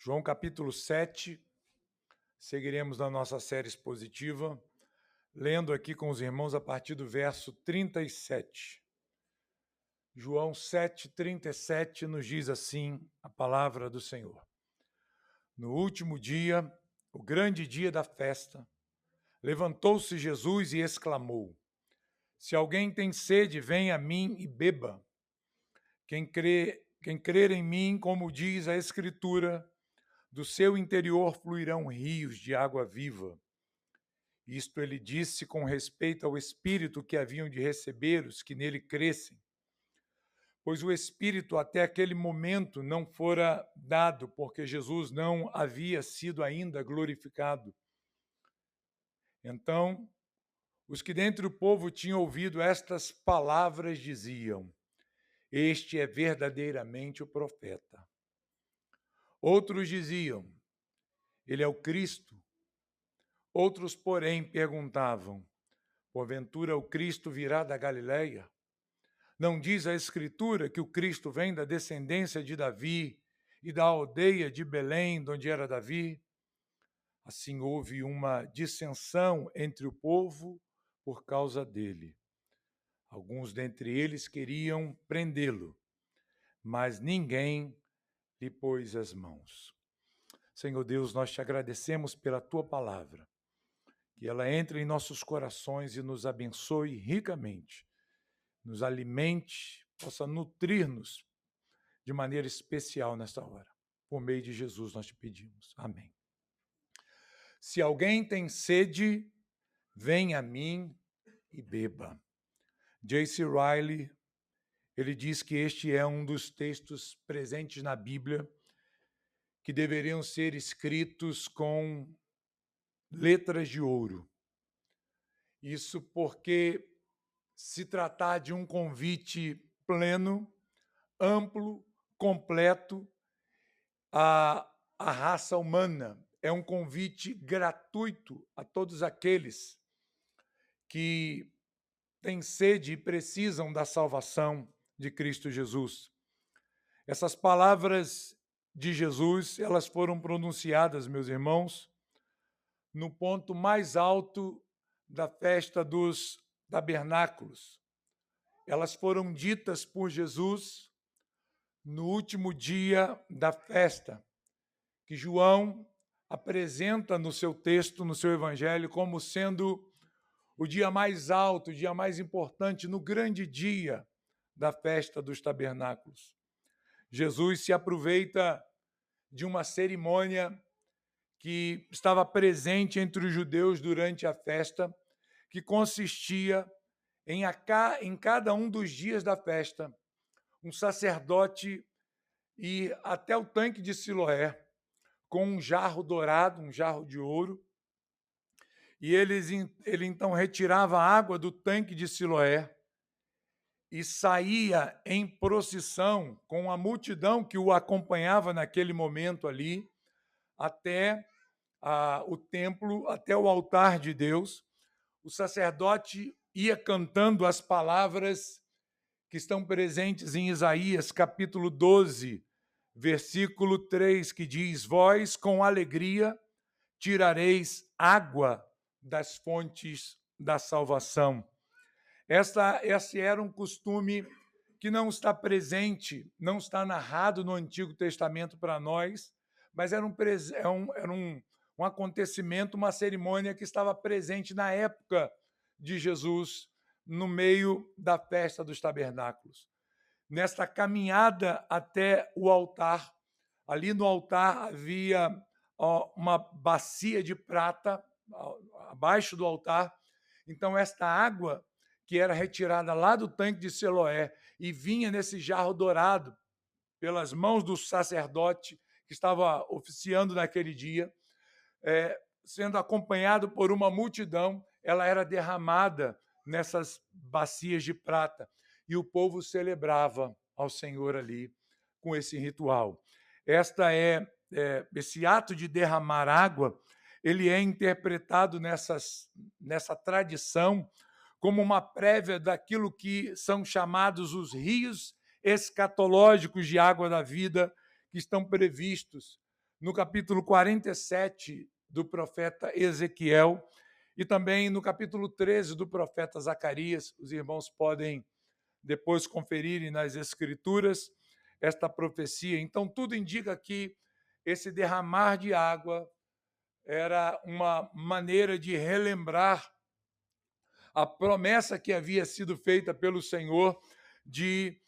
João capítulo 7, seguiremos na nossa série expositiva, lendo aqui com os irmãos a partir do verso 37. João 7, 37 nos diz assim a palavra do Senhor. No último dia, o grande dia da festa, levantou-se Jesus e exclamou: Se alguém tem sede, venha a mim e beba. Quem crer em mim, como diz a Escritura, do seu interior fluirão rios de água viva. Isto ele disse com respeito ao Espírito que haviam de receber os que nele crescem, pois o Espírito até aquele momento não fora dado, porque Jesus não havia sido ainda glorificado. Então, os que dentre o povo tinham ouvido estas palavras diziam: Este é verdadeiramente o profeta. Outros diziam: Ele é o Cristo. Outros, porém, perguntavam: Porventura o Cristo virá da Galileia? Não diz a Escritura que o Cristo vem da descendência de Davi e da aldeia de Belém, de onde era Davi? Assim houve uma dissensão entre o povo por causa dele. Alguns dentre eles queriam prendê-lo, mas ninguém lhe pôs as mãos. Senhor Deus, nós te agradecemos pela tua palavra, que ela entre em nossos corações e nos abençoe ricamente, nos alimente, possa nutrir-nos de maneira especial nesta hora. Por meio de Jesus nós te pedimos. Amém. Se alguém tem sede, venha a mim e beba. J.C. Ryle, ele diz que este é um dos textos presentes na Bíblia que deveriam ser escritos com letras de ouro. Isso porque se tratar de um convite pleno, amplo, completo à raça humana. É um convite gratuito a todos aqueles que têm sede e precisam da salvação de Cristo Jesus. Essas palavras de Jesus, elas foram pronunciadas, meus irmãos, no ponto mais alto da festa dos tabernáculos. Elas foram ditas por Jesus no último dia da festa, que João apresenta no seu texto, no seu evangelho, como sendo o dia mais alto, o dia mais importante, no grande dia da festa dos tabernáculos. Jesus se aproveita de uma cerimônia que estava presente entre os judeus durante a festa, que consistia em cada um dos dias da festa, um sacerdote ir até o tanque de Siloé com um jarro dourado, um jarro de ouro, e ele então retirava a água do tanque de Siloé e saía em procissão com a multidão que o acompanhava naquele momento ali, até o templo, até o altar de Deus. O sacerdote ia cantando as palavras que estão presentes em Isaías, capítulo 12, versículo 3, que diz: Vós, com alegria, tirareis água das fontes da salvação. Esse era um costume que não está presente, não está narrado no Antigo Testamento para nós, mas era um acontecimento, uma cerimônia que estava presente na época de Jesus, no meio da festa dos tabernáculos. Nesta caminhada até o altar, ali no altar havia uma bacia de prata abaixo do altar. Então, esta água que era retirada lá do tanque de Siloé e vinha nesse jarro dourado pelas mãos do sacerdote que estava oficiando naquele dia, sendo acompanhado por uma multidão, ela era derramada nessas bacias de prata e o povo celebrava ao Senhor ali com esse ritual. Esse ato de derramar água, ele é interpretado nessa tradição como uma prévia daquilo que são chamados os rios escatológicos de água da vida, que estão previstos no capítulo 47 do profeta Ezequiel e também no capítulo 13 do profeta Zacarias. Os irmãos podem depois conferirem nas Escrituras esta profecia. Então, tudo indica que esse derramar de água era uma maneira de relembrar a promessa que havia sido feita pelo Senhor de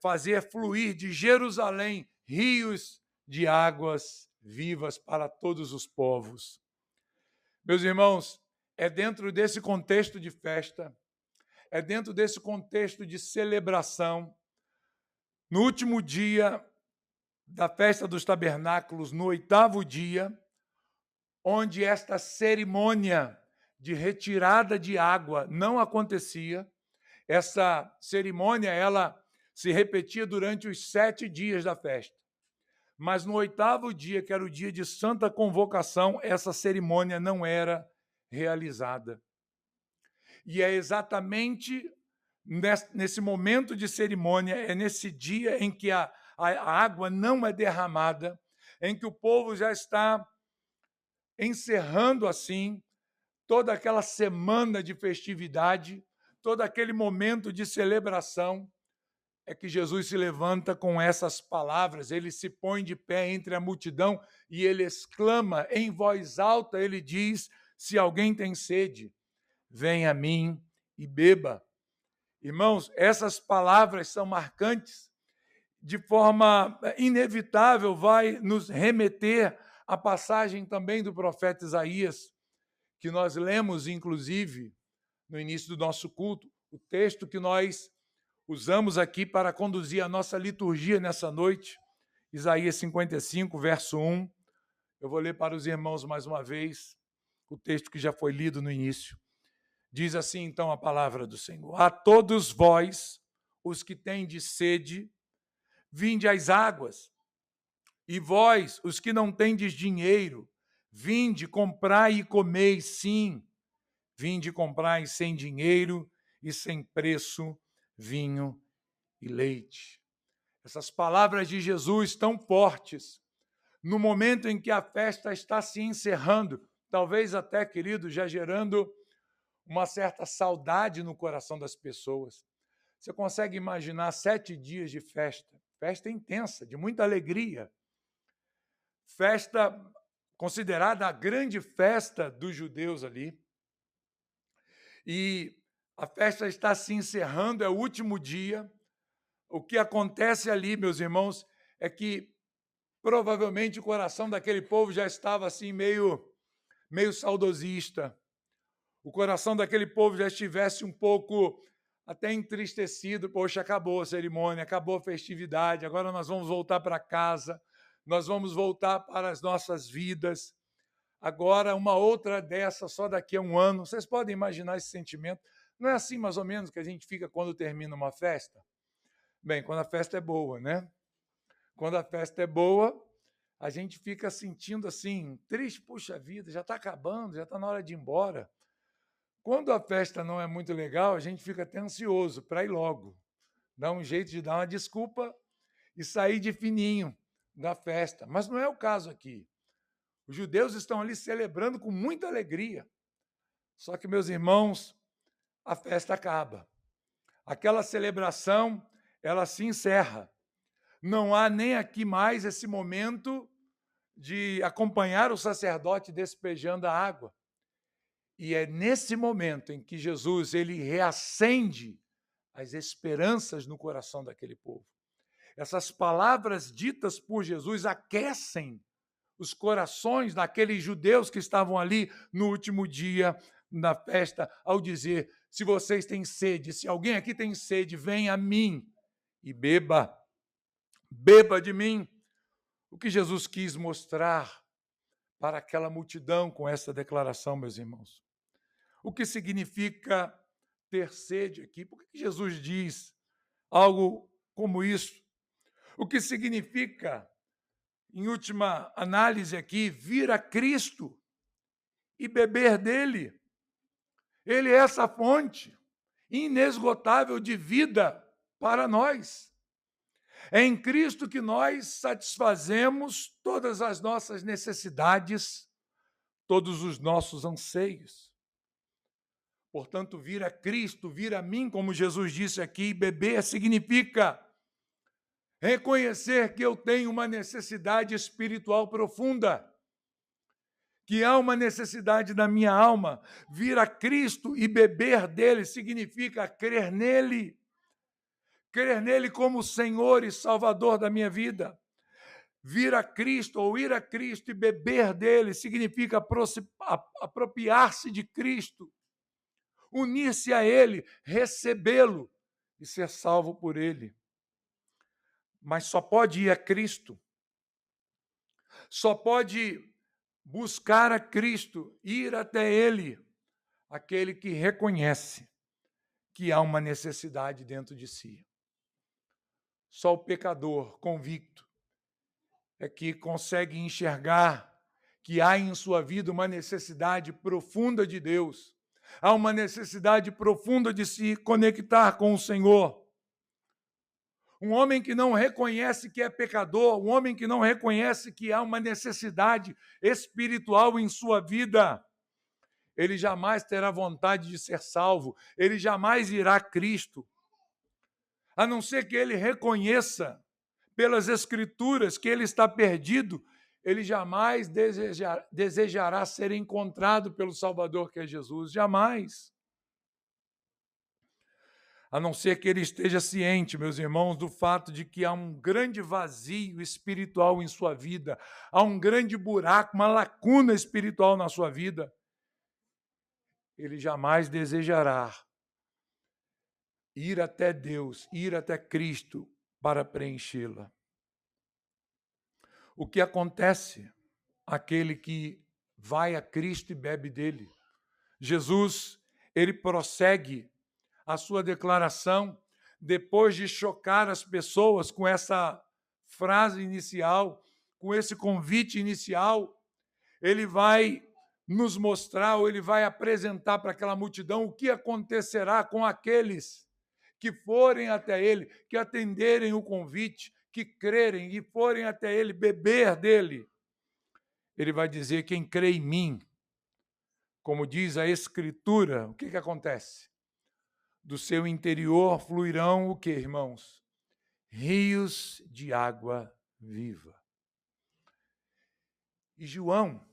fazer fluir de Jerusalém rios de águas vivas para todos os povos. Meus irmãos, é dentro desse contexto de festa, é dentro desse contexto de celebração, no último dia da festa dos tabernáculos, no 8º dia, onde esta cerimônia de retirada de água não acontecia. Essa cerimônia ela se repetia durante os 7 dias da festa. Mas no 8º dia, que era o dia de santa convocação, essa cerimônia não era realizada. E é exatamente nesse momento de cerimônia, é nesse dia em que a água não é derramada, em que o povo já está encerrando assim toda aquela semana de festividade, todo aquele momento de celebração, é que Jesus se levanta com essas palavras, ele se põe de pé entre a multidão e ele exclama em voz alta, ele diz: se alguém tem sede, venha a mim e beba. Irmãos, essas palavras são marcantes, de forma inevitável vai nos remeter à passagem também do profeta Isaías, que nós lemos, inclusive, no início do nosso culto, o texto que nós usamos aqui para conduzir a nossa liturgia nessa noite, Isaías 55, verso 1. Eu vou ler para os irmãos mais uma vez o texto que já foi lido no início. Diz assim, então, a palavra do Senhor: a todos vós, os que tendes sede, vinde às águas, e vós, os que não tendes dinheiro, vinde, comprai e comei, sim, vinde, comprai sem dinheiro e sem preço vinho e leite. Essas palavras de Jesus tão fortes, no momento em que a festa está se encerrando, talvez até, querido, já gerando uma certa saudade no coração das pessoas. Você consegue imaginar 7 dias de festa, festa intensa, de muita alegria, festa considerada a grande festa dos judeus ali, e a festa está se encerrando, é o último dia. O que acontece ali, meus irmãos, é que provavelmente o coração daquele povo já estava assim meio saudosista. O coração daquele povo já estivesse um pouco até entristecido. Poxa, acabou a cerimônia, acabou a festividade, agora nós vamos voltar para casa, nós vamos voltar para as nossas vidas. Agora, uma outra dessa só daqui a um ano. Vocês podem imaginar esse sentimento? Não é assim, mais ou menos, que a gente fica quando termina uma festa? Bem, quando a festa é boa, né? Quando a festa é boa, a gente fica sentindo assim, triste, puxa vida, já está acabando, já está na hora de ir embora. Quando a festa não é muito legal, a gente fica até ansioso para ir logo. Dá um jeito de dar uma desculpa e sair de fininho da festa. Mas não é o caso aqui. Os judeus estão ali celebrando com muita alegria. Só que, meus irmãos, a festa acaba. Aquela celebração, ela se encerra. Não há nem aqui mais esse momento de acompanhar o sacerdote despejando a água. E é nesse momento em que Jesus ele reacende as esperanças no coração daquele povo. Essas palavras ditas por Jesus aquecem os corações daqueles judeus que estavam ali no último dia da festa, ao dizer: se vocês têm sede, se alguém aqui tem sede, venha a mim e beba. Beba de mim. O que Jesus quis mostrar para aquela multidão com essa declaração, meus irmãos? O que significa ter sede aqui? Por que Jesus diz algo como isso? O que significa, em última análise aqui, vir a Cristo e beber dele? Ele é essa fonte inesgotável de vida para nós. É em Cristo que nós satisfazemos todas as nossas necessidades, todos os nossos anseios. Portanto, vir a Cristo, vir a mim, como Jesus disse aqui, beber significa reconhecer que eu tenho uma necessidade espiritual profunda, que há uma necessidade da minha alma. Vir a Cristo e beber dele significa crer nele como Senhor e Salvador da minha vida. Vir a Cristo ou ir a Cristo e beber dele significa apropriar-se de Cristo, unir-se a ele, recebê-lo e ser salvo por ele. Mas só pode ir a Cristo, só pode buscar a Cristo, ir até ele, aquele que reconhece que há uma necessidade dentro de si. Só o pecador convicto é que consegue enxergar que há em sua vida uma necessidade profunda de Deus, há uma necessidade profunda de se conectar com o Senhor. Um homem que não reconhece que é pecador, um homem que não reconhece que há uma necessidade espiritual em sua vida, ele jamais terá vontade de ser salvo, ele jamais irá a Cristo, a não ser que ele reconheça pelas Escrituras que ele está perdido, ele jamais desejará ser encontrado pelo Salvador que é Jesus, jamais. A não ser que ele esteja ciente, meus irmãos, do fato de que há um grande vazio espiritual em sua vida, há um grande buraco, uma lacuna espiritual na sua vida. Ele jamais desejará ir até Deus, ir até Cristo para preenchê-la. O que acontece? Aquele que vai a Cristo e bebe dele. Jesus, ele prossegue a sua declaração, depois de chocar as pessoas com essa frase inicial, com esse convite inicial, ele vai nos mostrar, ou ele vai apresentar para aquela multidão o que acontecerá com aqueles que forem até ele, que atenderem o convite, que crerem e forem até ele beber dele. Ele vai dizer: quem crê em mim, como diz a Escritura, o que acontece? Do seu interior fluirão o quê, irmãos? Rios de água viva. E João,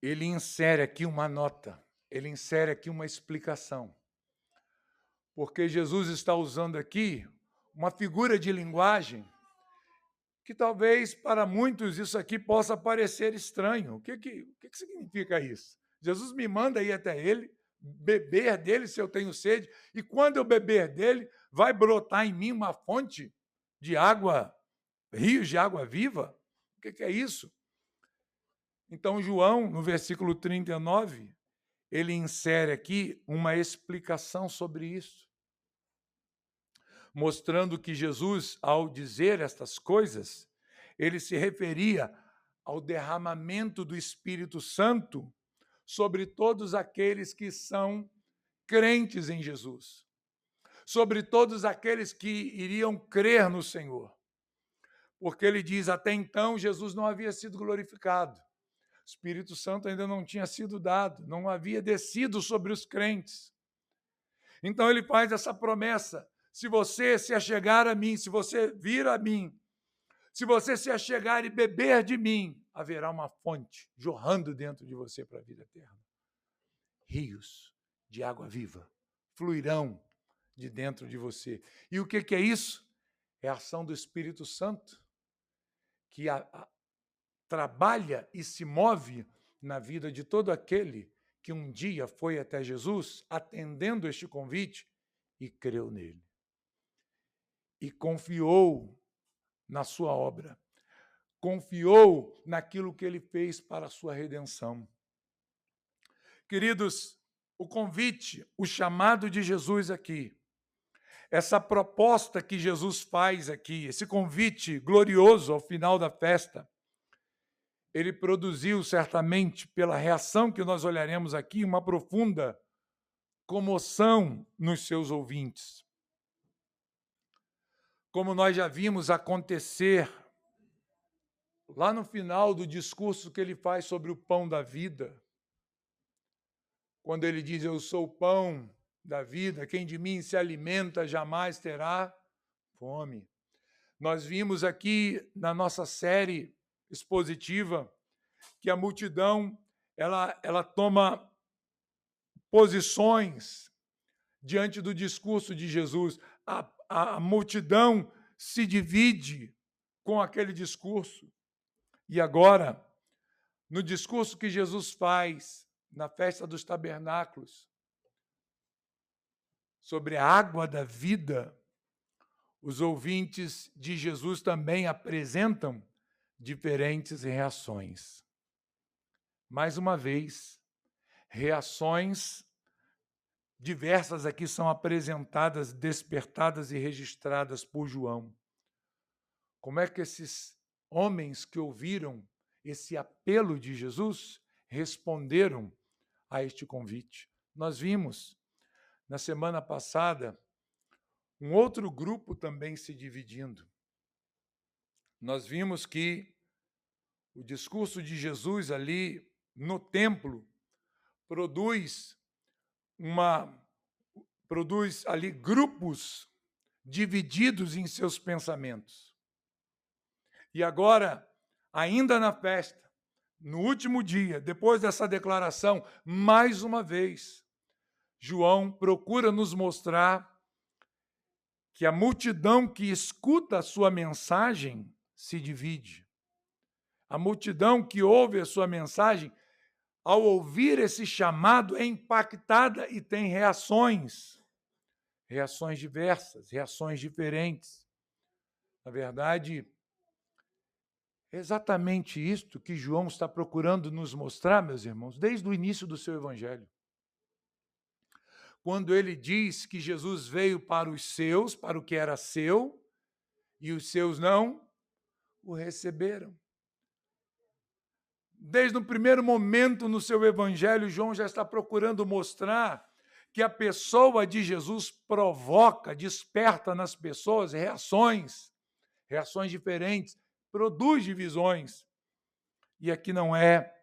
ele insere aqui uma nota, ele insere aqui uma explicação. Porque Jesus está usando aqui uma figura de linguagem que talvez para muitos isso aqui possa parecer estranho. O que significa isso? Jesus me manda ir até ele, beber dele se eu tenho sede, e quando eu beber dele, vai brotar em mim uma fonte de água, rios de água viva? O que é isso? Então, João, no versículo 39, ele insere aqui uma explicação sobre isso, mostrando que Jesus, ao dizer estas coisas, ele se referia ao derramamento do Espírito Santo sobre todos aqueles que são crentes em Jesus, sobre todos aqueles que iriam crer no Senhor. Porque ele diz, até então Jesus não havia sido glorificado, o Espírito Santo ainda não tinha sido dado, não havia descido sobre os crentes. Então ele faz essa promessa: se você se achegar a mim, se você vir a mim, se você se achegar e beber de mim, haverá uma fonte jorrando dentro de você para a vida eterna. Rios de água viva fluirão de dentro de você. E o que é isso? É a ação do Espírito Santo, que trabalha e se move na vida de todo aquele que um dia foi até Jesus, atendendo este convite, e creu nele. E confiou na sua obra. Confiou naquilo que ele fez para a sua redenção. Queridos, o convite, o chamado de Jesus aqui, essa proposta que Jesus faz aqui, esse convite glorioso ao final da festa, ele produziu certamente, pela reação que nós olharemos aqui, uma profunda comoção nos seus ouvintes. como nós já vimos acontecer lá no final do discurso que ele faz sobre o pão da vida, quando ele diz: eu sou o pão da vida, quem de mim se alimenta jamais terá fome. Nós vimos aqui na nossa série expositiva que a multidão ela toma posições diante do discurso de Jesus. A multidão se divide com aquele discurso. E agora, no discurso que Jesus faz na festa dos tabernáculos, sobre a água da vida, os ouvintes de Jesus também apresentam diferentes reações. Mais uma vez, reações diversas aqui são apresentadas, despertadas e registradas por João. Como é que esses homens que ouviram esse apelo de Jesus responderam a este convite? Nós vimos, na semana passada, um outro grupo também se dividindo. Nós vimos que o discurso de Jesus ali no templo produz ali grupos divididos em seus pensamentos. E agora, ainda na festa, no último dia, depois dessa declaração, mais uma vez, João procura nos mostrar que a multidão que escuta a sua mensagem se divide. A multidão que ouve a sua mensagem, ao ouvir esse chamado, é impactada e tem reações diversas, reações diferentes. Na verdade, é exatamente isto que João está procurando nos mostrar, meus irmãos, desde o início do seu evangelho. Quando ele diz que Jesus veio para os seus, para o que era seu, e os seus não o receberam. Desde o primeiro momento no seu evangelho, João já está procurando mostrar que a pessoa de Jesus provoca, desperta nas pessoas reações diferentes, produz divisões. E aqui não é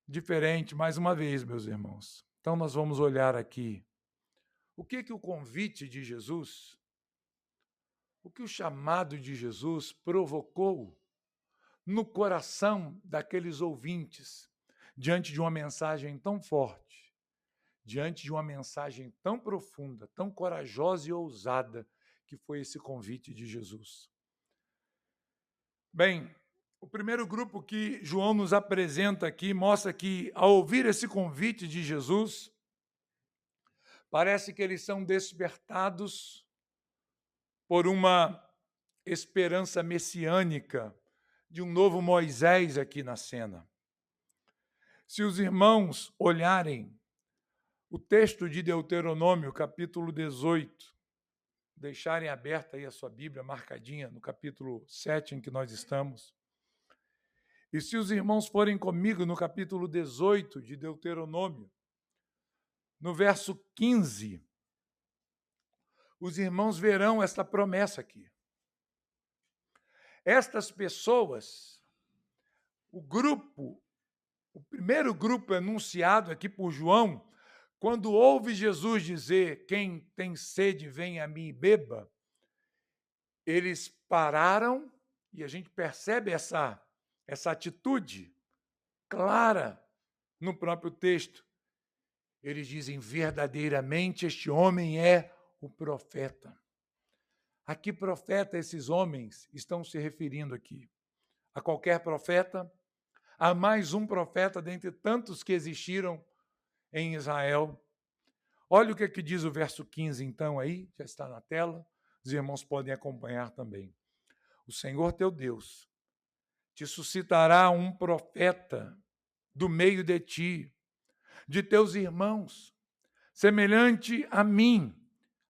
diferente, mais uma vez, meus irmãos. Então, nós vamos olhar aqui o que o convite de Jesus, o que o chamado de Jesus provocou no coração daqueles ouvintes, diante de uma mensagem tão forte, diante de uma mensagem tão profunda, tão corajosa e ousada, que foi esse convite de Jesus. Bem, o primeiro grupo que João nos apresenta aqui mostra que, ao ouvir esse convite de Jesus, parece que eles são despertados por uma esperança messiânica de um novo Moisés aqui na cena. Se os irmãos olharem o texto de Deuteronômio, capítulo 18, deixarem aberta aí a sua Bíblia, marcadinha no capítulo 7 em que nós estamos, e se os irmãos forem comigo no capítulo 18 de Deuteronômio, no verso 15, os irmãos verão esta promessa aqui. Estas pessoas, o primeiro grupo enunciado aqui por João, quando ouve Jesus dizer: quem tem sede, venha a mim e beba, eles pararam, e a gente percebe essa atitude clara no próprio texto. Eles dizem: verdadeiramente este homem é o profeta. A que profeta esses homens estão se referindo aqui? A qualquer profeta? A mais um profeta dentre tantos que existiram em Israel? Olha o que diz o verso 15, então, aí, já está na tela, os irmãos podem acompanhar também. O Senhor teu Deus te suscitará um profeta do meio de ti, de teus irmãos, semelhante a mim,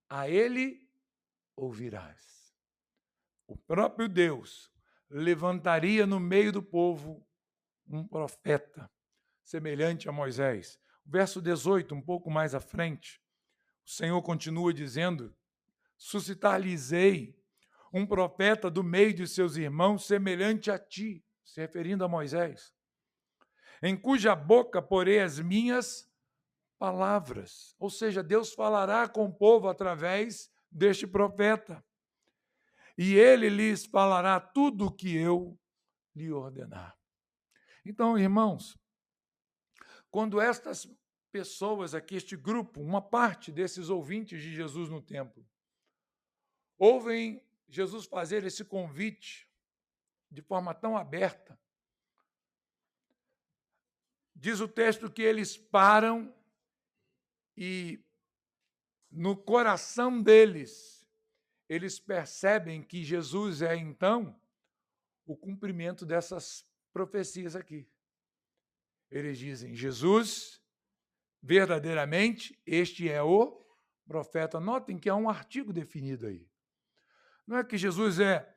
a ele ouvirás. O próprio Deus levantaria no meio do povo um profeta, semelhante a Moisés. O verso 18, um pouco mais à frente, o Senhor continua dizendo: suscitar-lhes-ei um profeta do meio de seus irmãos, semelhante a ti, se referindo a Moisés, em cuja boca porei as minhas palavras. Ou seja, Deus falará com o povo através deste profeta. E ele lhes falará tudo o que eu lhe ordenar. Então, irmãos, quando estas pessoas aqui, este grupo, uma parte desses ouvintes de Jesus no templo, ouvem Jesus fazer esse convite de forma tão aberta, diz o texto que eles param e no coração deles, eles percebem que Jesus é, então, o cumprimento dessas profecias aqui. Eles dizem, Jesus, verdadeiramente, este é o profeta. Notem que há um artigo definido aí. Não é que Jesus é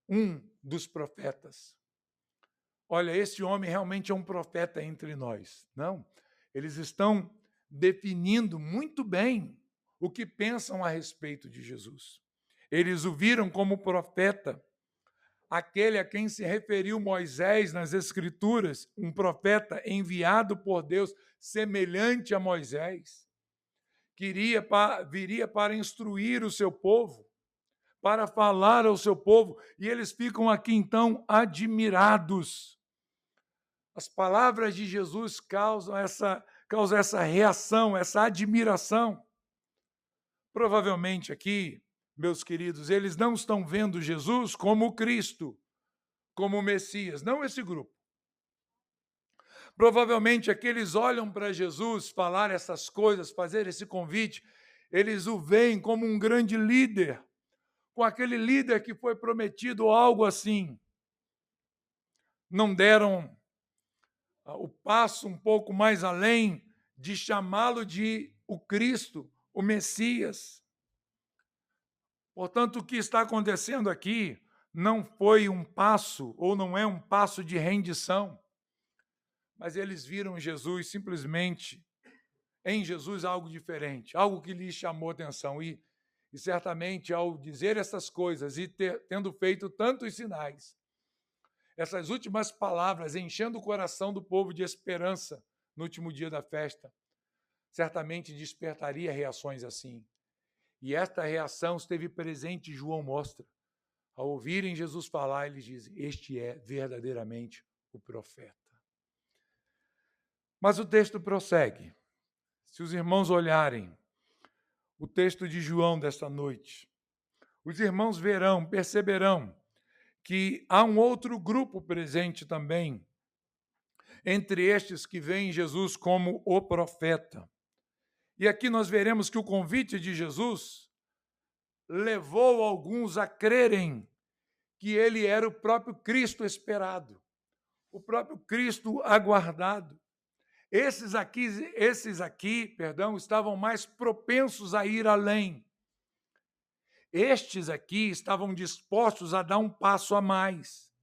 um dos profetas. Olha, esse homem realmente é um profeta entre nós. Não, eles estão definindo muito bem o que pensam a respeito de Jesus. Eles o viram como profeta, aquele a quem se referiu Moisés nas Escrituras, um profeta enviado por Deus, semelhante a Moisés, que viria para instruir o seu povo, para falar ao seu povo, e eles ficam aqui então admirados. As palavras de Jesus causam essa reação, essa admiração. Provavelmente aqui, meus queridos, eles não estão vendo Jesus como o Cristo, como o Messias, não esse grupo. Provavelmente aqui eles olham para Jesus falar essas coisas, fazer esse convite, eles o veem como um grande líder, com aquele líder que foi prometido algo assim. Não deram o passo um pouco mais além de chamá-lo de o Cristo, o Messias. Portanto, o que está acontecendo aqui não foi um passo, ou não é um passo de rendição, mas eles viram Jesus simplesmente, em Jesus, algo diferente, algo que lhes chamou atenção. E certamente, ao dizer essas coisas e tendo feito tantos sinais, essas últimas palavras enchendo o coração do povo de esperança no último dia da festa, certamente despertaria reações assim. E esta reação esteve presente, João mostra. Ao ouvirem Jesus falar, eles dizem, este é verdadeiramente o profeta. Mas o texto prossegue. Se os irmãos olharem o texto de João desta noite, os irmãos verão, perceberão que há um outro grupo presente também, entre estes que veem Jesus como o profeta. E aqui nós veremos que o convite de Jesus levou alguns a crerem que ele era o próprio Cristo esperado, o próprio Cristo aguardado. Esses aqui, estavam mais propensos a ir além. Estes aqui estavam dispostos a dar um passo a mais.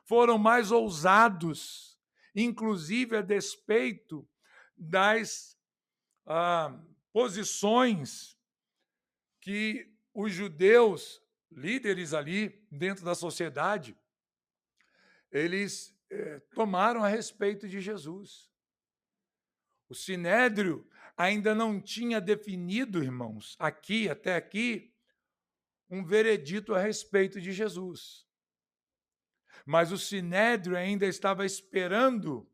Foram mais ousados, inclusive a despeito das posições que os judeus, líderes ali dentro da sociedade, eles tomaram a respeito de Jesus. O Sinédrio ainda não tinha definido, irmãos, até aqui, um veredito a respeito de Jesus. Mas o Sinédrio ainda estava esperando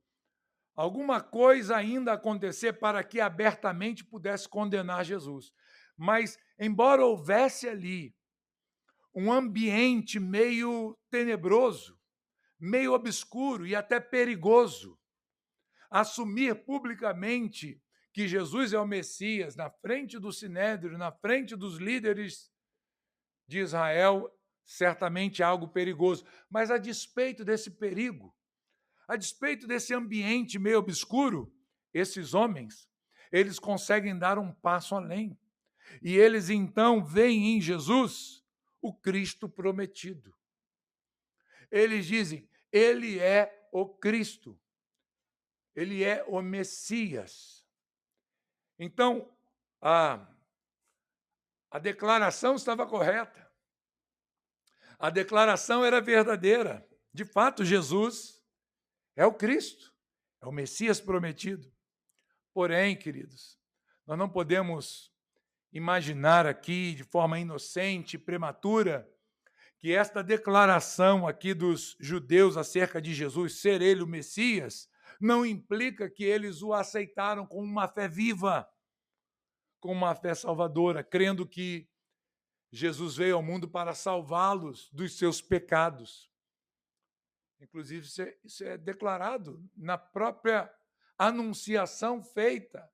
alguma coisa ainda acontecer para que abertamente pudesse condenar Jesus. Mas, embora houvesse ali um ambiente meio tenebroso, meio obscuro e até perigoso, assumir publicamente que Jesus é o Messias na frente do Sinédrio, na frente dos líderes de Israel, certamente é algo perigoso. Mas a despeito desse perigo, a despeito desse ambiente meio obscuro, esses homens, eles conseguem dar um passo além. E eles então veem em Jesus o Cristo prometido. Eles dizem, ele é o Cristo. Ele é o Messias. Então, a declaração estava correta. A declaração era verdadeira. De fato, Jesus é o Cristo, é o Messias prometido. Porém, queridos, nós não podemos imaginar aqui, de forma inocente e prematura, que esta declaração aqui dos judeus acerca de Jesus ser ele o Messias não implica que eles o aceitaram com uma fé viva, com uma fé salvadora, crendo que Jesus veio ao mundo para salvá-los dos seus pecados. Inclusive, isso é declarado na própria anunciação feita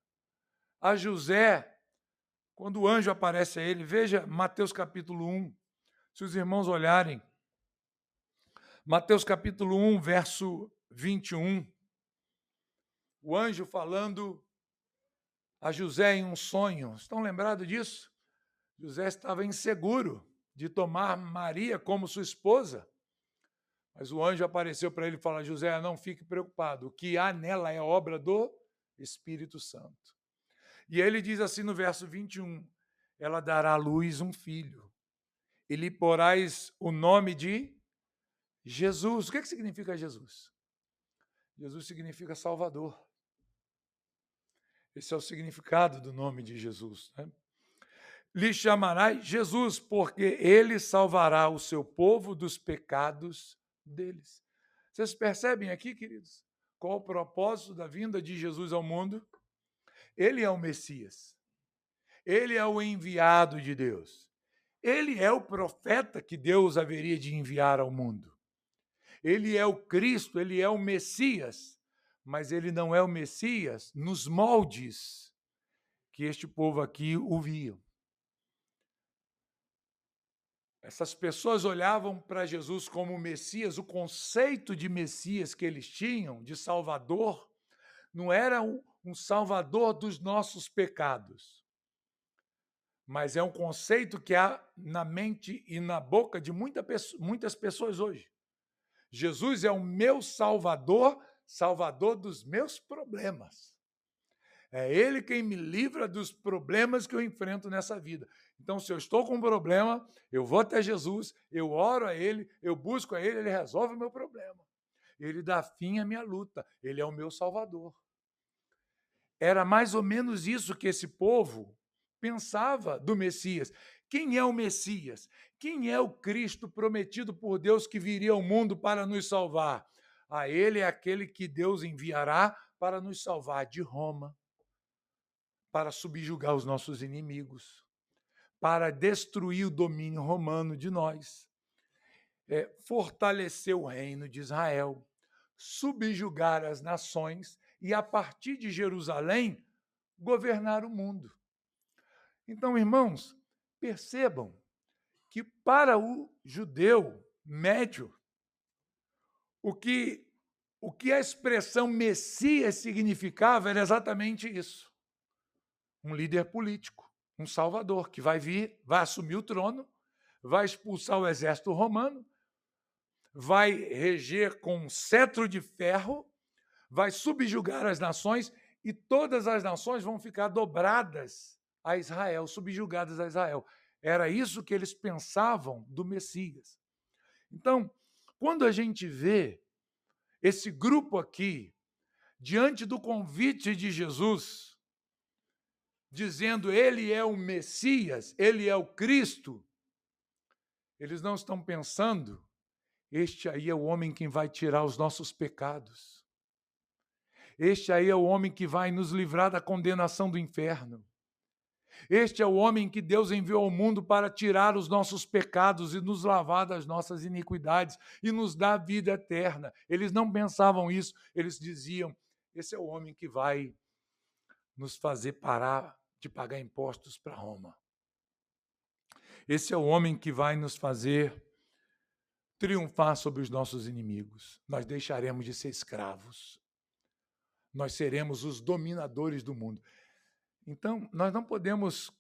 a José, quando o anjo aparece a ele. Veja Mateus capítulo 1, se os irmãos olharem. Mateus capítulo 1, verso 21. O anjo falando a José em um sonho. Estão lembrados disso? José estava inseguro de tomar Maria como sua esposa. Mas o anjo apareceu para ele e falou: José, não fique preocupado, o que há nela é obra do Espírito Santo. E ele diz assim no verso 21, ela dará à luz um filho, e lhe porás o nome de Jesus. O que significa Jesus? Jesus significa Salvador. Esse é o significado do nome de Jesus, né? Lhe chamarás Jesus, porque ele salvará o seu povo dos pecados deles. Vocês percebem aqui, queridos, qual o propósito da vinda de Jesus ao mundo? Ele é o Messias. Ele é o enviado de Deus. Ele é o profeta que Deus haveria de enviar ao mundo. Ele é o Cristo, ele é o Messias, mas ele não é o Messias nos moldes que este povo aqui o viam. Essas pessoas olhavam para Jesus como Messias, o conceito de Messias que eles tinham, de Salvador, não era um Salvador dos nossos pecados, mas é um conceito que há na mente e na boca de muitas pessoas hoje. Jesus é o meu Salvador, Salvador dos meus problemas. É Ele quem me livra dos problemas que eu enfrento nessa vida. Então, se eu estou com um problema, eu vou até Jesus, eu oro a Ele, eu busco a Ele, Ele resolve o meu problema. Ele dá fim à minha luta, Ele é o meu Salvador. Era mais ou menos isso que esse povo pensava do Messias. Quem é o Messias? Quem é o Cristo prometido por Deus que viria ao mundo para nos salvar? A Ele é aquele que Deus enviará para nos salvar de Roma, para subjugar os nossos inimigos, para destruir o domínio romano de nós, fortalecer o reino de Israel, subjugar as nações e, a partir de Jerusalém, governar o mundo. Então, irmãos, percebam que para o judeu médio, o que a expressão Messias significava era exatamente isso. Um líder político, um salvador, que vai vir, vai assumir o trono, vai expulsar o exército romano, vai reger com um cetro de ferro, vai subjugar as nações e todas as nações vão ficar dobradas a Israel, subjugadas a Israel. Era isso que eles pensavam do Messias. Então, quando a gente vê esse grupo aqui, diante do convite de Jesus, dizendo ele é o Messias, ele é o Cristo, eles não estão pensando, este aí é o homem que vai tirar os nossos pecados. Este aí é o homem que vai nos livrar da condenação do inferno. Este é o homem que Deus enviou ao mundo para tirar os nossos pecados e nos lavar das nossas iniquidades e nos dar vida eterna. Eles não pensavam isso, eles diziam, esse é o homem que vai nos fazer parar de pagar impostos para Roma. Esse é o homem que vai nos fazer triunfar sobre os nossos inimigos. Nós deixaremos de ser escravos. Nós seremos os dominadores do mundo. Então, nós não podemos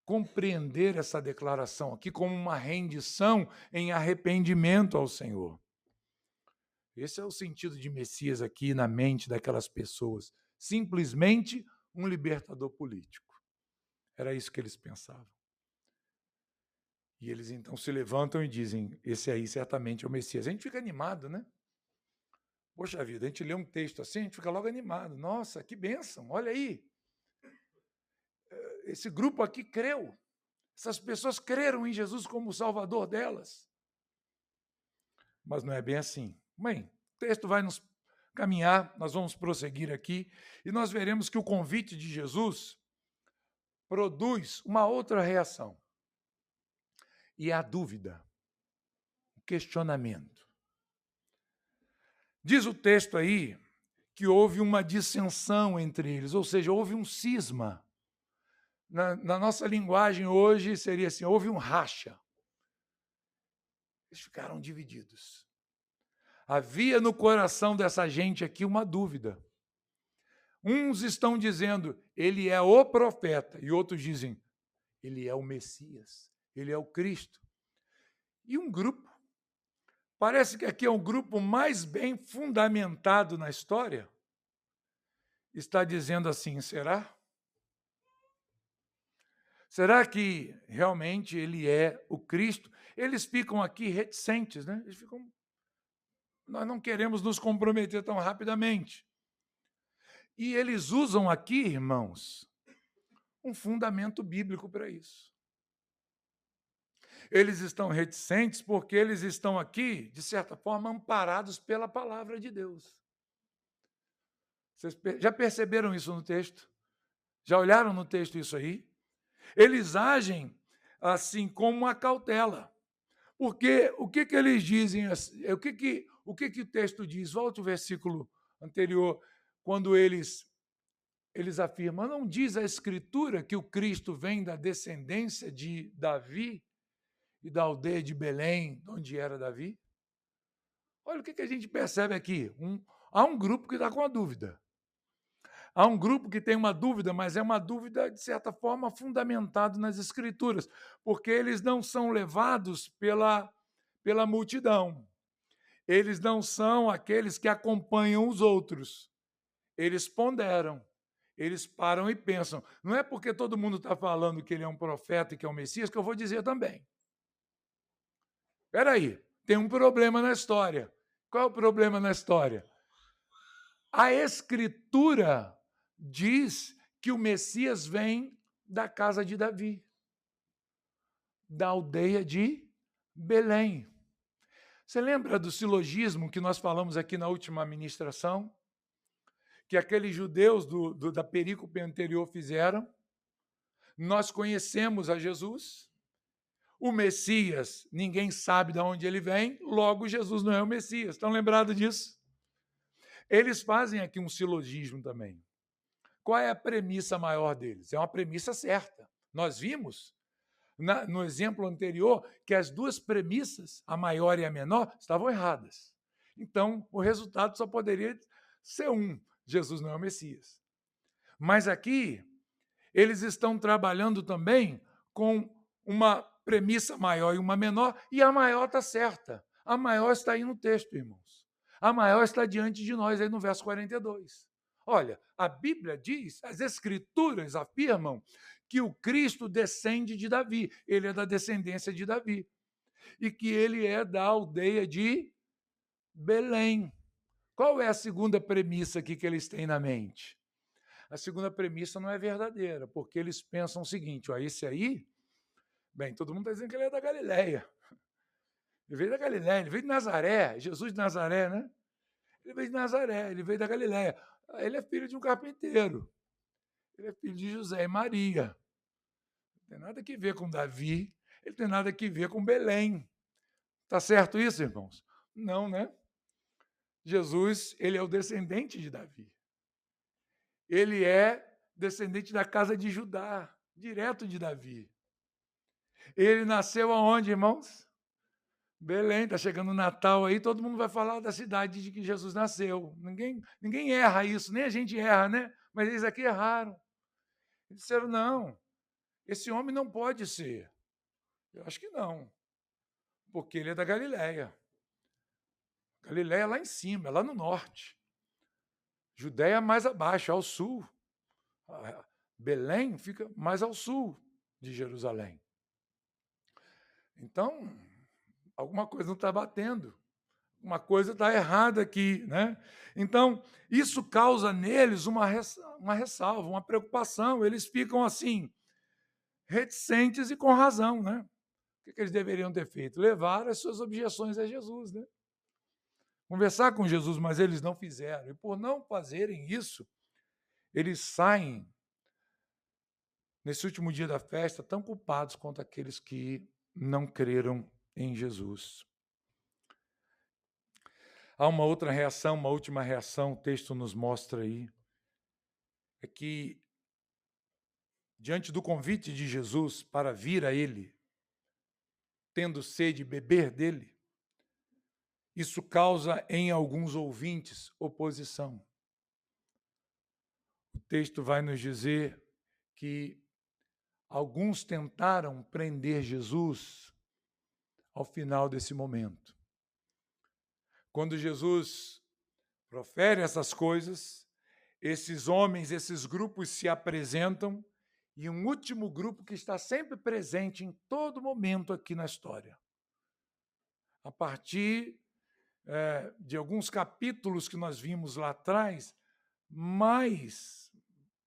compreender essa declaração aqui como uma rendição em arrependimento ao Senhor. Esse é o sentido de Messias aqui na mente daquelas pessoas. Simplesmente um libertador político. Era isso que eles pensavam. E eles então se levantam e dizem, esse aí certamente é o Messias. A gente fica animado, né? Poxa vida, a gente lê um texto assim, a gente fica logo animado. Nossa, que bênção, olha aí. Esse grupo aqui creu. Essas pessoas creram em Jesus como o Salvador delas. Mas não é bem assim. Bem, o texto vai nos caminhar, nós vamos prosseguir aqui, e nós veremos que o convite de Jesus produz uma outra reação. E é a dúvida, o questionamento. Diz o texto aí que houve uma dissensão entre eles, ou seja, houve um cisma. Na nossa linguagem hoje seria assim, houve um racha. Eles ficaram divididos. Havia no coração dessa gente aqui uma dúvida. Uns estão dizendo, ele é o profeta, e outros dizem, ele é o Messias, ele é o Cristo. E um grupo, parece que aqui é um grupo mais bem fundamentado na história, está dizendo assim, será? Será que realmente ele é o Cristo? Eles ficam aqui reticentes, né? Eles ficam, nós não queremos nos comprometer tão rapidamente. E eles usam aqui, irmãos, um fundamento bíblico para isso. Eles estão reticentes porque eles estão aqui, de certa forma, amparados pela palavra de Deus. Vocês já perceberam isso no texto? Já olharam no texto isso aí? Eles agem assim como uma cautela. Porque o que eles dizem? O que o texto diz? Volte o versículo anterior, quando eles afirmam, não diz a Escritura que o Cristo vem da descendência de Davi e da aldeia de Belém, onde era Davi? Olha o que a gente percebe aqui. Há um grupo que está com a dúvida. Há um grupo que tem uma dúvida, mas é uma dúvida, de certa forma, fundamentada nas Escrituras, porque eles não são levados pela multidão. Eles não são aqueles que acompanham os outros. Eles ponderam. Eles param e pensam. Não é porque todo mundo está falando que ele é um profeta e que é um Messias que eu vou dizer também. Espera aí, tem um problema na história. Qual é o problema na história? A Escritura diz que o Messias vem da casa de Davi, da aldeia de Belém. Você lembra do silogismo que nós falamos aqui na última ministração? Que aqueles judeus da perícope anterior fizeram? Nós conhecemos a Jesus. O Messias, ninguém sabe de onde ele vem, logo Jesus não é o Messias. Estão lembrados disso? Eles fazem aqui um silogismo também. Qual é a premissa maior deles? É uma premissa certa. Nós vimos, no exemplo anterior, que as duas premissas, a maior e a menor, estavam erradas. Então, o resultado só poderia ser um: Jesus não é o Messias. Mas aqui, eles estão trabalhando também com uma premissa maior e uma menor, e a maior está certa. A maior está aí no texto, irmãos. A maior está diante de nós, aí no verso 42. Olha, a Bíblia diz, as Escrituras afirmam que o Cristo descende de Davi, ele é da descendência de Davi, e que ele é da aldeia de Belém. Qual é a segunda premissa aqui que eles têm na mente? A segunda premissa não é verdadeira, porque eles pensam o seguinte, ó, esse aí, bem, todo mundo está dizendo que ele é da Galileia. Ele veio da Galileia, ele veio de Nazaré, Jesus de Nazaré, né? Ele veio de Nazaré, ele veio da Galileia. Ele é filho de um carpinteiro. Ele é filho de José e Maria. Não tem nada a ver com Davi, ele tem nada a ver com Belém. Está certo isso, irmãos? Não, né? Jesus, ele é o descendente de Davi. Ele é descendente da casa de Judá, direto de Davi. Ele nasceu aonde, irmãos? Belém, está chegando o Natal aí, todo mundo vai falar da cidade de que Jesus nasceu. Ninguém erra isso, nem a gente erra, né? Mas eles aqui erraram. Eles disseram, não, esse homem não pode ser. Eu acho que não, porque ele é da Galileia. Galileia é lá em cima, é lá no norte. Judéia mais abaixo, ao sul. Belém fica mais ao sul de Jerusalém. Então, alguma coisa não está batendo, uma coisa está errada aqui, né? Então, isso causa neles uma ressalva, uma preocupação. Eles ficam assim, reticentes e com razão, né? O que eles deveriam ter feito? Levar as suas objeções a Jesus, né? Conversar com Jesus, mas eles não fizeram. E por não fazerem isso, eles saem, nesse último dia da festa, tão culpados quanto aqueles que não creram em Jesus. Há uma outra reação, uma última reação, o texto nos mostra aí, é que, diante do convite de Jesus para vir a ele, tendo sede, beber dele, isso causa em alguns ouvintes oposição. O texto vai nos dizer que alguns tentaram prender Jesus ao final desse momento. Quando Jesus profere essas coisas, esses homens, esses grupos se apresentam, e um último grupo que está sempre presente em todo momento aqui na história. A partir de alguns capítulos que nós vimos lá atrás, mais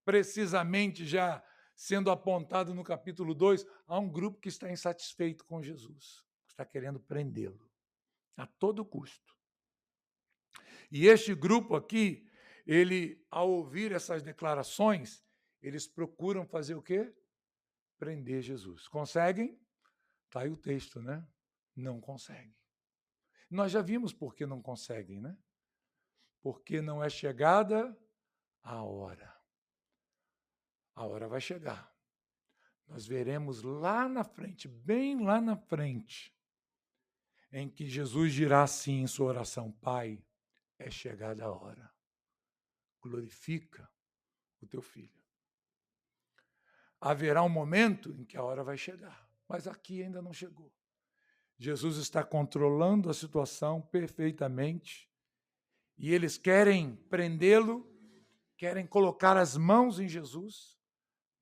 precisamente já sendo apontado no capítulo 2, há um grupo que está insatisfeito com Jesus, que está querendo prendê-lo a todo custo. E este grupo aqui, ele, ao ouvir essas declarações, eles procuram fazer o quê? Prender Jesus. Conseguem? Está aí o texto, né? Não conseguem. Nós já vimos por que não conseguem, né? Porque não é chegada a hora. A hora vai chegar. Nós veremos lá na frente, bem lá na frente, em que Jesus dirá assim em sua oração: Pai, é chegada a hora. Glorifica o teu filho. Haverá um momento em que a hora vai chegar, mas aqui ainda não chegou. Jesus está controlando a situação perfeitamente e eles querem prendê-lo, querem colocar as mãos em Jesus,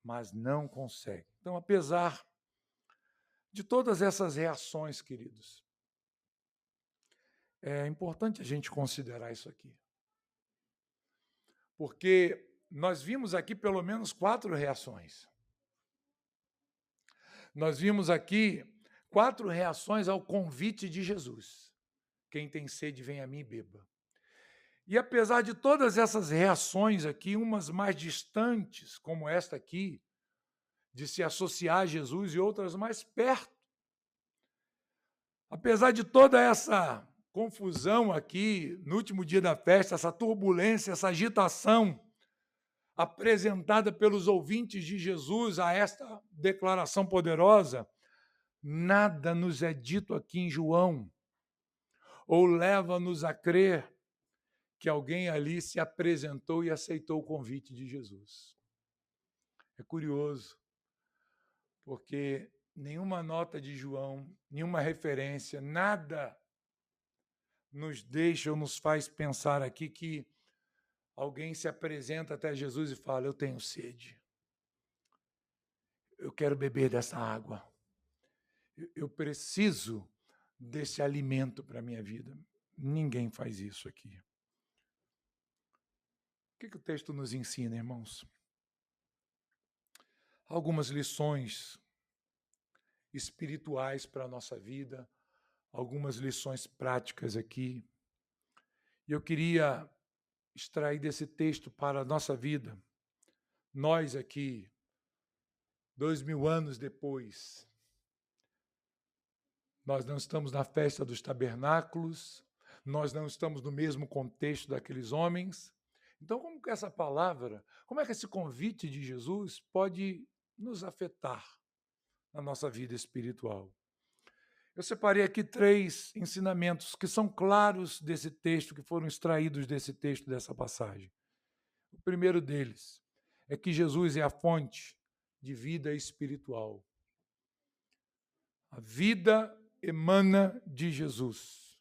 mas não conseguem. Então, apesar de todas essas reações, queridos, é importante a gente considerar isso aqui. Porque nós vimos aqui pelo menos 4 reações. Nós vimos aqui 4 reações ao convite de Jesus. Quem tem sede, vem a mim e beba. E apesar de todas essas reações aqui, umas mais distantes, como esta aqui, de se associar a Jesus, e outras mais perto, apesar de toda essa confusão aqui, no último dia da festa, essa turbulência, essa agitação apresentada pelos ouvintes de Jesus a esta declaração poderosa, nada nos é dito aqui em João, ou leva-nos a crer que alguém ali se apresentou e aceitou o convite de Jesus. É curioso, porque nenhuma nota de João, nenhuma referência, nada nos deixa ou nos faz pensar aqui que alguém se apresenta até Jesus e fala: eu tenho sede, eu quero beber dessa água, eu preciso desse alimento para a minha vida. Ninguém faz isso aqui. O que o texto nos ensina, irmãos? Algumas lições espirituais para a nossa vida, algumas lições práticas aqui. E eu queria extrair desse texto para a nossa vida. Nós aqui, 2000 anos depois, nós não estamos na festa dos tabernáculos, nós não estamos no mesmo contexto daqueles homens. Então, como que essa palavra, como é que esse convite de Jesus pode nos afetar na nossa vida espiritual? Eu separei aqui 3 ensinamentos que são claros desse texto, que foram extraídos desse texto, dessa passagem. O primeiro deles é que Jesus é a fonte de vida espiritual. A vida emana de Jesus.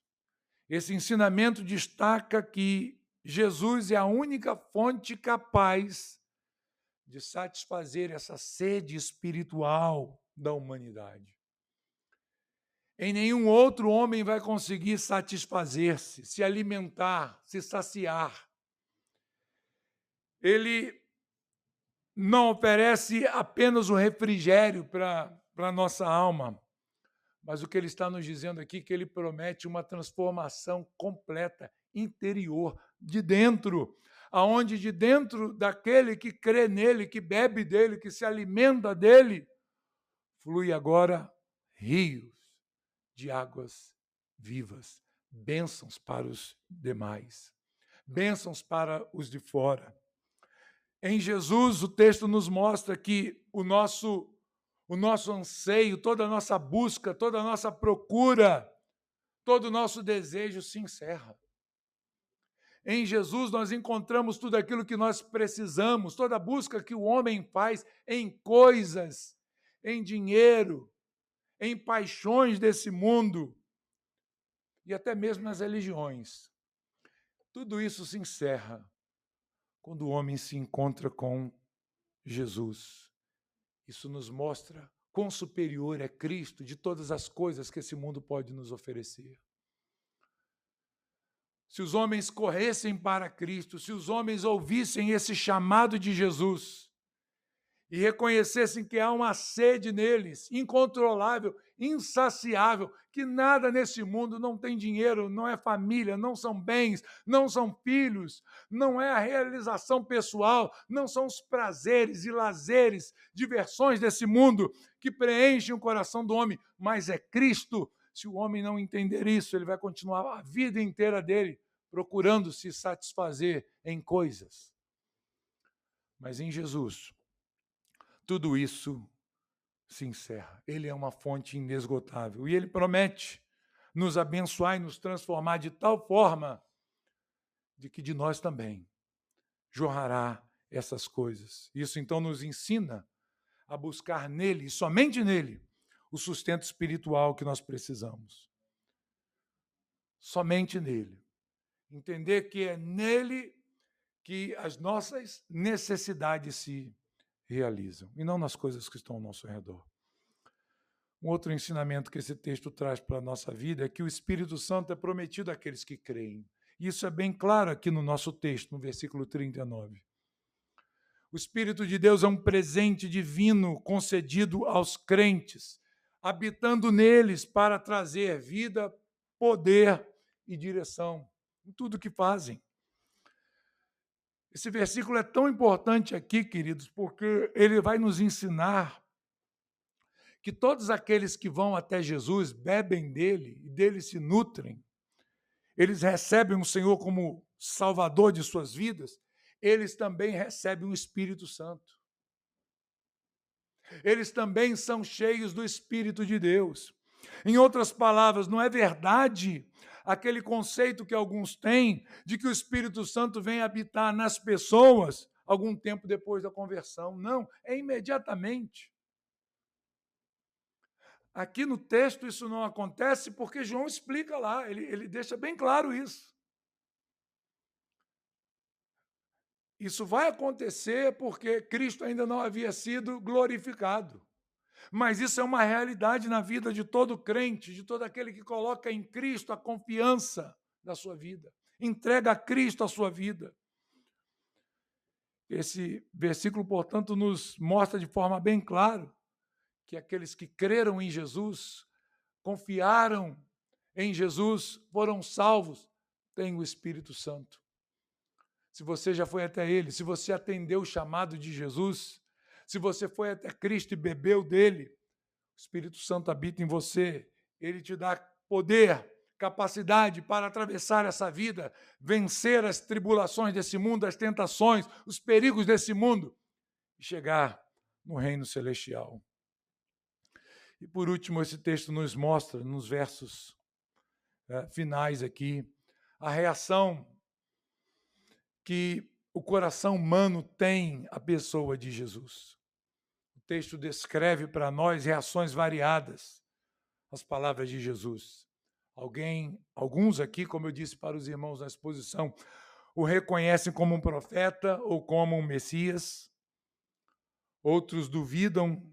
Esse ensinamento destaca que Jesus é a única fonte capaz de satisfazer essa sede espiritual da humanidade. Em nenhum outro homem vai conseguir satisfazer-se, se alimentar, se saciar. Ele não oferece apenas o refrigério para a nossa alma, mas o que ele está nos dizendo aqui é que ele promete uma transformação completa, interior, de dentro, aonde de dentro daquele que crê nele, que bebe dele, que se alimenta dele, flui agora rios de águas vivas, bênçãos para os demais, bênçãos para os de fora. Em Jesus, o texto nos mostra que o nosso anseio, toda a nossa busca, toda a nossa procura, todo o nosso desejo se encerra. Em Jesus, nós encontramos tudo aquilo que nós precisamos, toda a busca que o homem faz em coisas, em dinheiro, em paixões desse mundo e até mesmo nas religiões. Tudo isso se encerra quando o homem se encontra com Jesus. Isso nos mostra quão superior é Cristo de todas as coisas que esse mundo pode nos oferecer. Se os homens corressem para Cristo, se os homens ouvissem esse chamado de Jesus e reconhecessem que há uma sede neles, incontrolável, insaciável, que nada nesse mundo não tem dinheiro, não é família, não são bens, não são filhos, não é a realização pessoal, não são os prazeres e lazeres, diversões desse mundo que preenchem o coração do homem, mas é Cristo. Se o homem não entender isso, ele vai continuar a vida inteira dele procurando se satisfazer em coisas. Mas em Jesus, tudo isso se encerra. Ele é uma fonte inesgotável. E ele promete nos abençoar e nos transformar de tal forma de que de nós também jorrará essas coisas. Isso então nos ensina a buscar nele, e somente nele, o sustento espiritual que nós precisamos. Somente nele. Entender que é nele que as nossas necessidades se realizam, e não nas coisas que estão ao nosso redor. Um outro ensinamento que esse texto traz para a nossa vida é que o Espírito Santo é prometido àqueles que creem. Isso é bem claro aqui no nosso texto, no versículo 39. O Espírito de Deus é um presente divino concedido aos crentes, habitando neles para trazer vida, poder e direção em tudo que fazem. Esse versículo é tão importante aqui, queridos, porque ele vai nos ensinar que todos aqueles que vão até Jesus bebem dele e dele se nutrem. Eles recebem o Senhor como Salvador de suas vidas, eles também recebem o Espírito Santo. Eles também são cheios do Espírito de Deus. Em outras palavras, não é verdade aquele conceito que alguns têm de que o Espírito Santo vem habitar nas pessoas algum tempo depois da conversão. Não, é imediatamente. Aqui no texto isso não acontece porque João explica lá, ele deixa bem claro isso. Isso vai acontecer porque Cristo ainda não havia sido glorificado. Mas isso é uma realidade na vida de todo crente, de todo aquele que coloca em Cristo a confiança da sua vida, entrega a Cristo a sua vida. Esse versículo, portanto, nos mostra de forma bem clara que aqueles que creram em Jesus, confiaram em Jesus, foram salvos, têm o Espírito Santo. Se você já foi até ele, se você atendeu o chamado de Jesus, se você foi até Cristo e bebeu dele, o Espírito Santo habita em você, ele te dá poder, capacidade para atravessar essa vida, vencer as tribulações desse mundo, as tentações, os perigos desse mundo e chegar no reino celestial. E por último, esse texto nos mostra, nos versos finais aqui, a reação que o coração humano tem à pessoa de Jesus. O texto descreve para nós reações variadas às palavras de Jesus. Alguns aqui, como eu disse para os irmãos na exposição, o reconhecem como um profeta ou como um Messias. Outros duvidam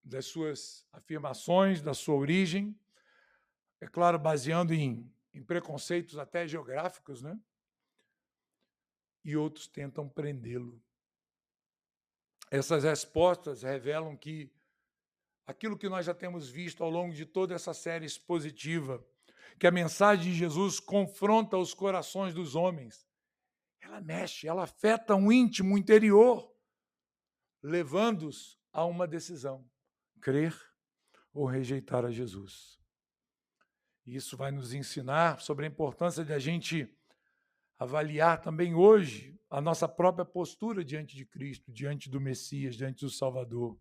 das suas afirmações, da sua origem. é claro, baseando em preconceitos até geográficos, né? E outros tentam prendê-lo. Essas respostas revelam que aquilo que nós já temos visto ao longo de toda essa série expositiva, que a mensagem de Jesus confronta os corações dos homens. Ela mexe, ela afeta um íntimo interior, levando-os a uma decisão: crer ou rejeitar a Jesus. E isso vai nos ensinar sobre a importância de a gente avaliar também hoje a nossa própria postura diante de Cristo, diante do Messias, diante do Salvador.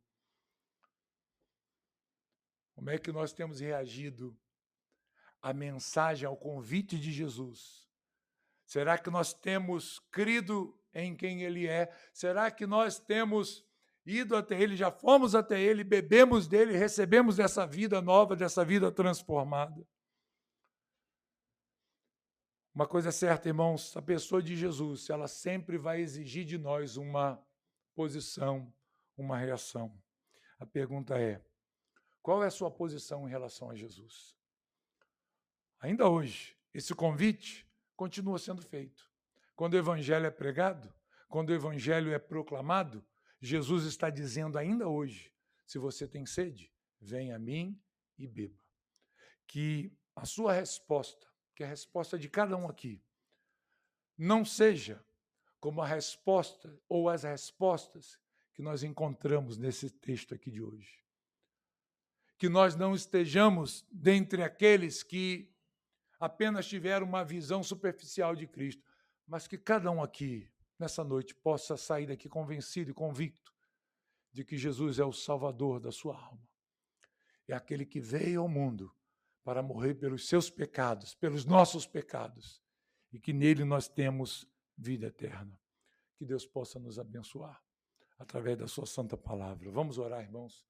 Como é que nós temos reagido à mensagem, ao convite de Jesus? Será que nós temos crido em quem Ele é? Será que nós temos ido até Ele, já fomos até Ele, bebemos dele, recebemos dessa vida nova, dessa vida transformada? Uma coisa é certa, irmãos, a pessoa de Jesus, ela sempre vai exigir de nós uma posição, uma reação. A pergunta é: qual é a sua posição em relação a Jesus? Ainda hoje, esse convite continua sendo feito. Quando o evangelho é pregado, quando o evangelho é proclamado, Jesus está dizendo ainda hoje: se você tem sede, venha a mim e beba. Que a sua resposta, que a resposta de cada um aqui, não seja como a resposta ou as respostas que nós encontramos nesse texto aqui de hoje. Que nós não estejamos dentre aqueles que apenas tiveram uma visão superficial de Cristo, mas que cada um aqui, nessa noite, possa sair daqui convencido e convicto de que Jesus é o Salvador da sua alma. É aquele que veio ao mundo para morrer pelos seus pecados, pelos nossos pecados, e que nele nós temos vida eterna. Que Deus possa nos abençoar através da sua santa palavra. Vamos orar, irmãos.